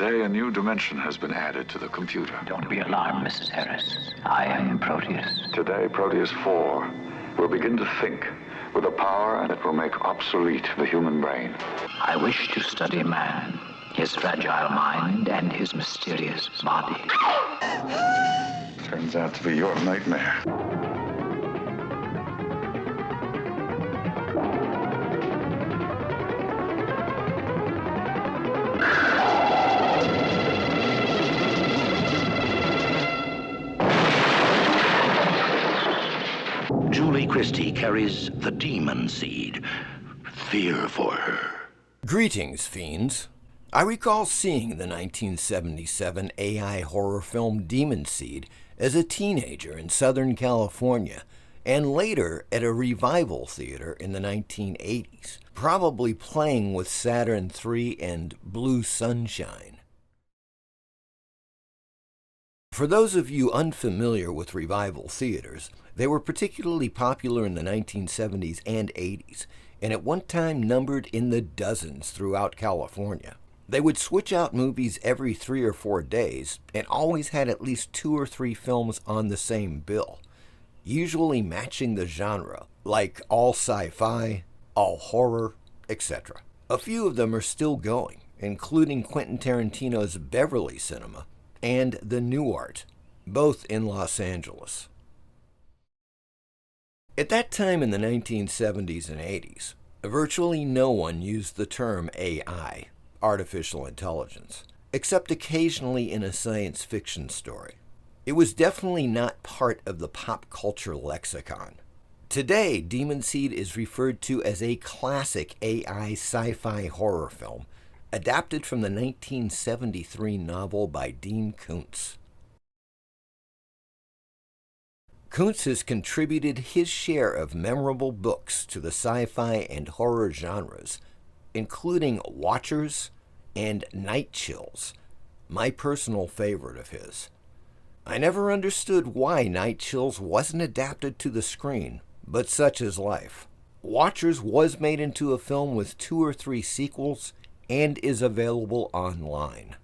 Today, a new dimension has been added to the computer. Don't be alarmed, Mrs. Harris. I am Proteus. Today, Proteus 4 will begin to think with a power that will make obsolete the human brain. I wish to study man, his fragile mind, and his mysterious body. Turns out to be your nightmare. Julie Christie carries the demon seed. Fear for her. Greetings, fiends. I recall seeing the 1977 AI horror film Demon Seed as a teenager in Southern California, and later at a revival theater in the 1980s, probably playing with Saturn III and Blue Sunshine. For those of you unfamiliar with revival theaters, they were particularly popular in the 1970s and 80s, and at one time numbered in the dozens throughout California. They would switch out movies every 3 or 4 days, and always had at least 2 or 3 films on the same bill, usually matching the genre, like all sci-fi, all horror, etc. A few of them are still going, including Quentin Tarantino's Beverly Cinema and the New Art, both in Los Angeles. At that time in the 1970s and 80s, virtually no one used the term AI, artificial intelligence, except occasionally in a science fiction story. It was definitely not part of the pop culture lexicon. Today, Demon Seed is referred to as a classic AI sci-fi horror film, adapted from the 1973 novel by Dean Koontz. Koontz has contributed his share of memorable books to the sci-fi and horror genres, including Watchers and Night Chills, my personal favorite of his. I never understood why Night Chills wasn't adapted to the screen, but such is life. Watchers was made into a film with 2 or 3 sequels and is available online.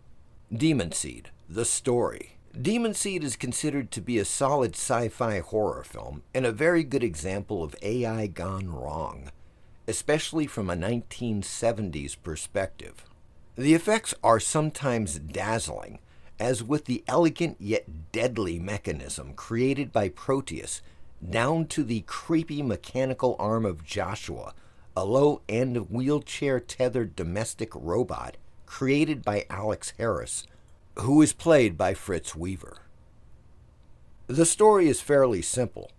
Demon Seed, the story. Demon Seed is considered to be a solid sci-fi horror film and a very good example of AI gone wrong, especially from a 1970s perspective. The effects are sometimes dazzling, as with the elegant yet deadly mechanism created by Proteus, down to the creepy mechanical arm of Joshua, a low-end wheelchair-tethered domestic robot created by Alex Harris, who is played by Fritz Weaver. The story is fairly simple.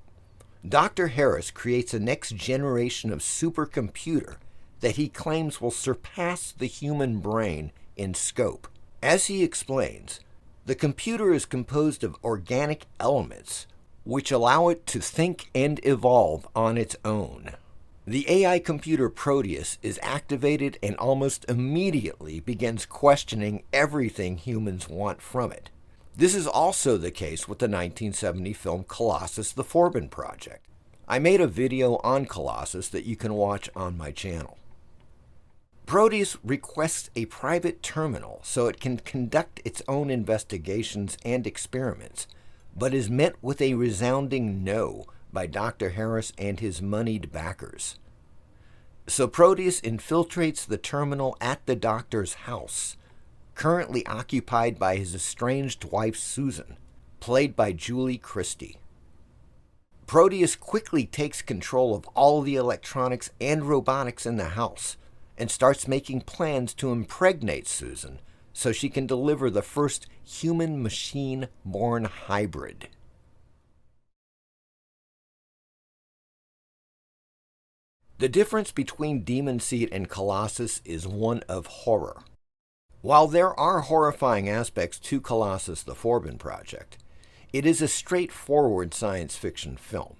Dr. Harris creates a next generation of supercomputer that he claims will surpass the human brain in scope. As he explains, the computer is composed of organic elements which allow it to think and evolve on its own. The AI computer Proteus is activated and almost immediately begins questioning everything humans want from it. This is also the case with the 1970 film Colossus: The Forbin Project. I made a video on Colossus that you can watch on my channel. Proteus requests a private terminal so it can conduct its own investigations and experiments, but is met with a resounding no by Dr. Harris and his moneyed backers. So Proteus infiltrates the terminal at the doctor's house, currently occupied by his estranged wife Susan, played by Julie Christie. Proteus quickly takes control of all the electronics and robotics in the house and starts making plans to impregnate Susan so she can deliver the first human-machine-born hybrid. The difference between Demon Seed and Colossus is one of horror. While there are horrifying aspects to Colossus: The Forbin Project, it is a straightforward science fiction film.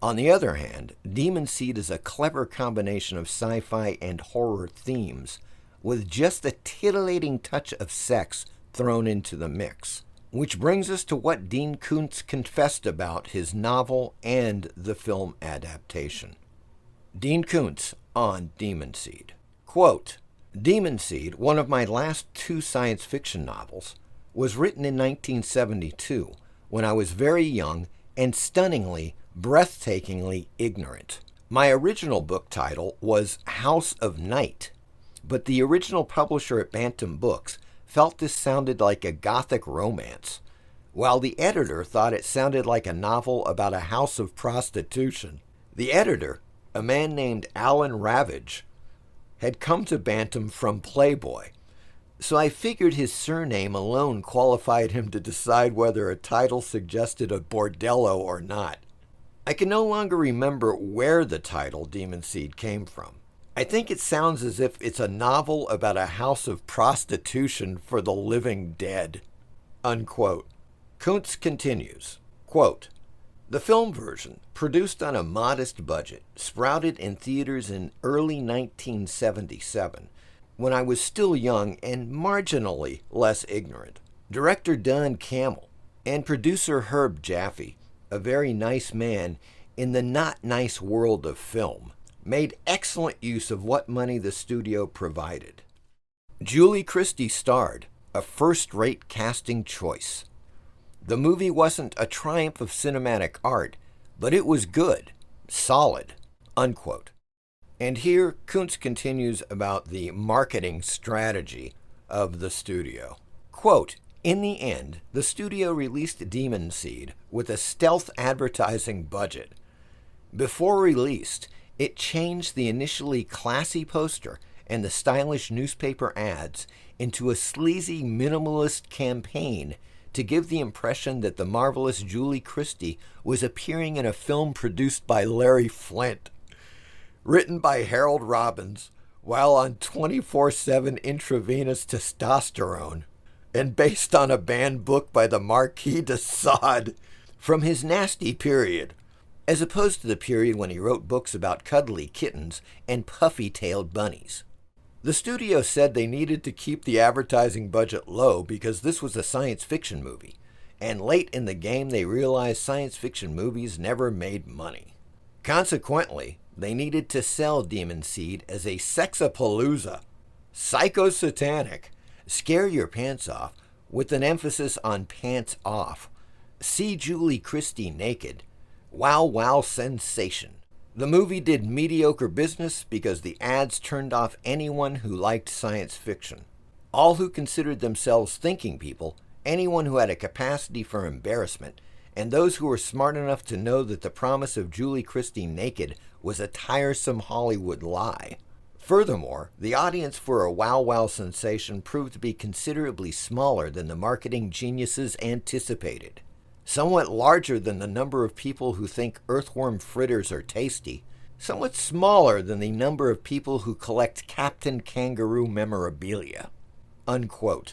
On the other hand, Demon Seed is a clever combination of sci-fi and horror themes, with just a titillating touch of sex thrown into the mix. Which brings us to what Dean Koontz confessed about his novel and the film adaptation. Dean Koontz on Demon Seed. Quote, Demon Seed, one of my last two science fiction novels, was written in 1972 when I was very young and stunningly, breathtakingly ignorant. My original book title was House of Night, but the original publisher at Bantam Books felt this sounded like a gothic romance, while the editor thought it sounded like a novel about a house of prostitution. The editor, a man named Alan Ravage, had come to Bantam from Playboy, so I figured his surname alone qualified him to decide whether a title suggested a bordello or not. I can no longer remember where the title Demon Seed came from. I think it sounds as if it's a novel about a house of prostitution for the living dead. Unquote. Koontz continues, quote, "The film version, produced on a modest budget, sprouted in theaters in early 1977, when I was still young and marginally less ignorant. Director Don Campbell and producer Herb Jaffe, a very nice man in the not nice world of film, made excellent use of what money the studio provided. Julie Christie starred, a first-rate casting choice. The movie wasn't a triumph of cinematic art, but it was good, solid," unquote. And here, Koontz continues about the marketing strategy of the studio. Quote, "In the end, the studio released Demon Seed with a stealth advertising budget. Before release, it changed the initially classy poster and the stylish newspaper ads into a sleazy minimalist campaign to give the impression that the marvelous Julie Christie was appearing in a film produced by Larry Flint, written by Harold Robbins, while on 24/7 intravenous testosterone, and based on a banned book by the Marquis de Sade from his nasty period, as opposed to the period when he wrote books about cuddly kittens and puffy-tailed bunnies. The studio said they needed to keep the advertising budget low because this was a science fiction movie, and late in the game they realized science fiction movies never made money. Consequently, they needed to sell Demon Seed as a sexapalooza, psycho-satanic, scare your pants off, with an emphasis on pants off, see Julie Christie naked, wow wow sensation. The movie did mediocre business because the ads turned off anyone who liked science fiction. All who considered themselves thinking people, anyone who had a capacity for embarrassment, and those who were smart enough to know that the promise of Julie Christie naked was a tiresome Hollywood lie. Furthermore, the audience for a wow wow sensation proved to be considerably smaller than the marketing geniuses anticipated. Somewhat larger than the number of people who think earthworm fritters are tasty, somewhat smaller than the number of people who collect Captain Kangaroo memorabilia." Unquote.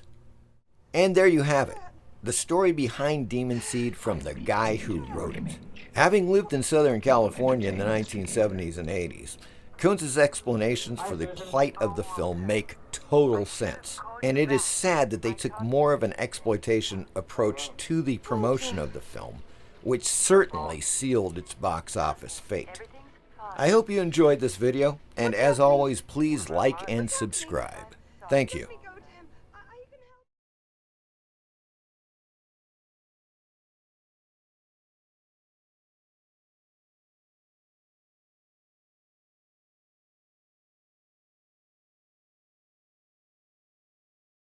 And there you have it, the story behind Demon Seed from the guy who wrote it. Having lived in Southern California in the 1970s and 80s, Koontz's explanations for the plight of the film make total sense, and it is sad that they took more of an exploitation approach to the promotion of the film, which certainly sealed its box office fate. I hope you enjoyed this video, and as always, please like and subscribe. Thank you.